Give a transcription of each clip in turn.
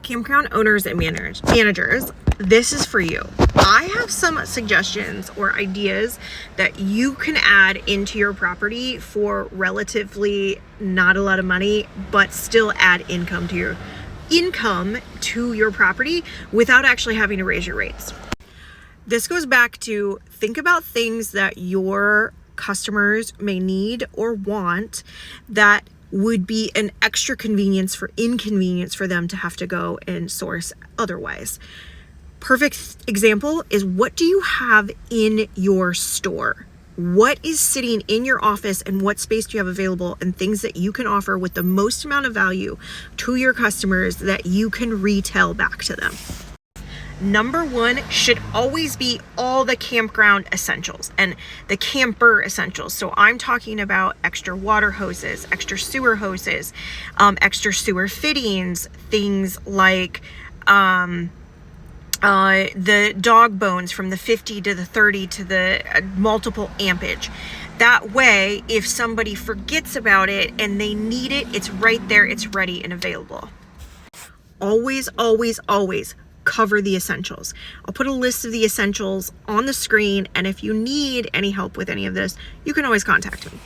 Campground owners and managers, this is for you. I have some suggestions or ideas that you can add into your property for relatively not a lot of money, but still add income to your property without actually having to raise your rates. This goes back to think about things that your customers may need or want that would be an extra inconvenience for them to have to go and source otherwise. Perfect example is, what do you have in your store? What is sitting in your office and what space do you have available, and things that you can offer with the most amount of value to your customers that you can retail back to them. Number one should always be all the campground essentials and the camper essentials. So I'm talking about extra water hoses, extra sewer hoses, extra sewer fittings, things like the dog bones from the 50 to the 30 to the multiple ampage. That way, if somebody forgets about it and they need it, it's right there, it's ready and available. Always, always, always cover the essentials. I'll put a list of the essentials on the screen, and if you need any help with any of this, you can always contact me.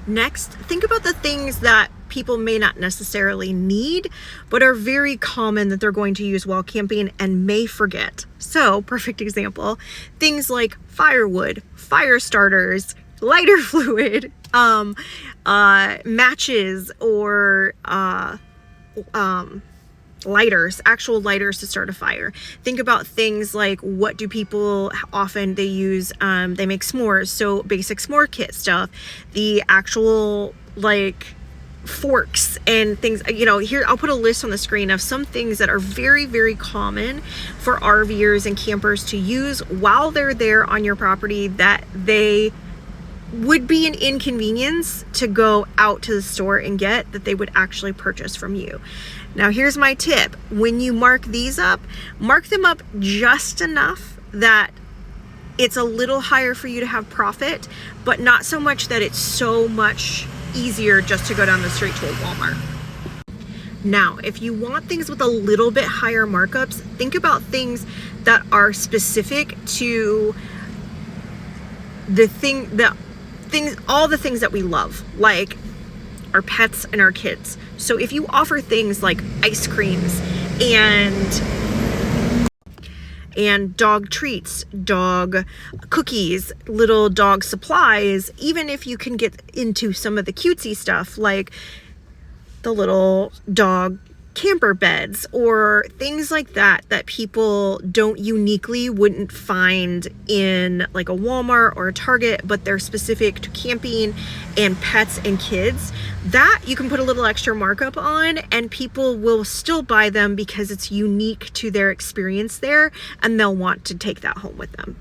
Next, think about the things that people may not necessarily need, but are very common that they're going to use while camping and may forget. So, perfect example, things like firewood, fire starters, lighter fluid, matches, or lighters, actual lighters to start a fire. Think about things like, what do people often they use? They make s'mores, so basic s'more kit stuff, the actual like forks and things. Here I'll put a list on the screen of some things that are very, very common for RVers and campers to use while they're there on your property, that they would be an inconvenience to go out to the store and get, that they would actually purchase from you. Now, here's my tip. When you mark these up, mark them up just enough that it's a little higher for you to have profit, but not so much that it's so much easier just to go down the street to a Walmart. Now, if you want things with a little bit higher markups, think about things that are specific to all the things that we love, like our pets and our kids. So if you offer things like ice creams and dog treats, dog cookies, little dog supplies, even if you can get into some of the cutesy stuff like the little dog camper beds or things like that people wouldn't find in like a Walmart or a Target, but they're specific to camping and pets and kids, that you can put a little extra markup on, and people will still buy them because it's unique to their experience there, and they'll want to take that home with them.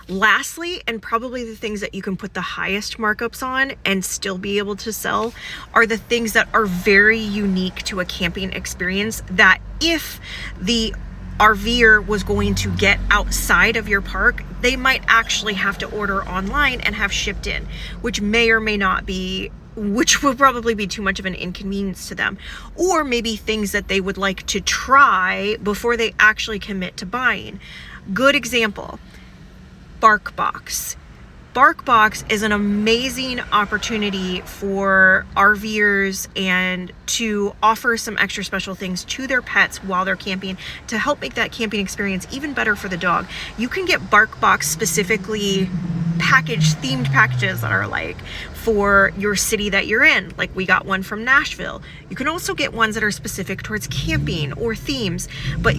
Lastly, and probably the things that you can put the highest markups on and still be able to sell, are the things that are very unique to a camping experience, that if the RVer was going to get outside of your park, they might actually have to order online and have shipped in, which will probably be too much of an inconvenience to them. Or maybe things that they would like to try before they actually commit to buying. Good example, BarkBox. BarkBox is an amazing opportunity for RVers and to offer some extra special things to their pets while they're camping to help make that camping experience even better for the dog. You can get BarkBox specifically themed packages that are like for your city that you're in. Like we got one from Nashville. You can also get ones that are specific towards camping or themes, but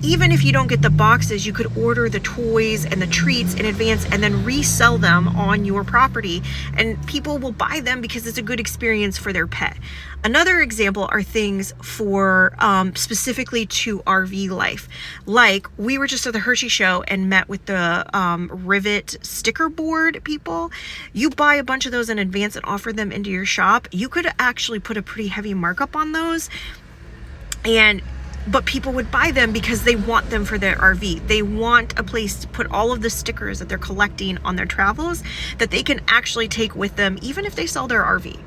even if you don't get the boxes, you could order the toys and the treats in advance and then resell them on your property, and people will buy them because it's a good experience for their pet. Another example are things for specifically to RV life. Like we were just at the Hershey show and met with the Rivet sticker board people. You buy a bunch of those in advance and offer them into your shop. You could actually put a pretty heavy markup on those, but people would buy them because they want them for their RV. They want a place to put all of the stickers that they're collecting on their travels that they can actually take with them, even if they sell their RV.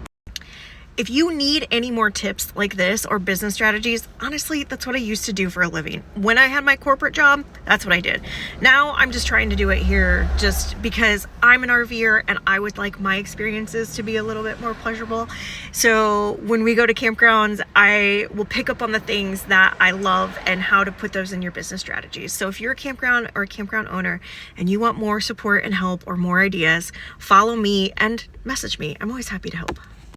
if you need any more tips like this or business strategies, honestly, that's what I used to do for a living. When I had my corporate job, that's what I did. Now I'm just trying to do it here just because I'm an RVer and I would like my experiences to be a little bit more pleasurable. So when we go to campgrounds, I will pick up on the things that I love and how to put those in your business strategies. So if you're a campground or a campground owner and you want more support and help or more ideas, follow me and message me. I'm always happy to help.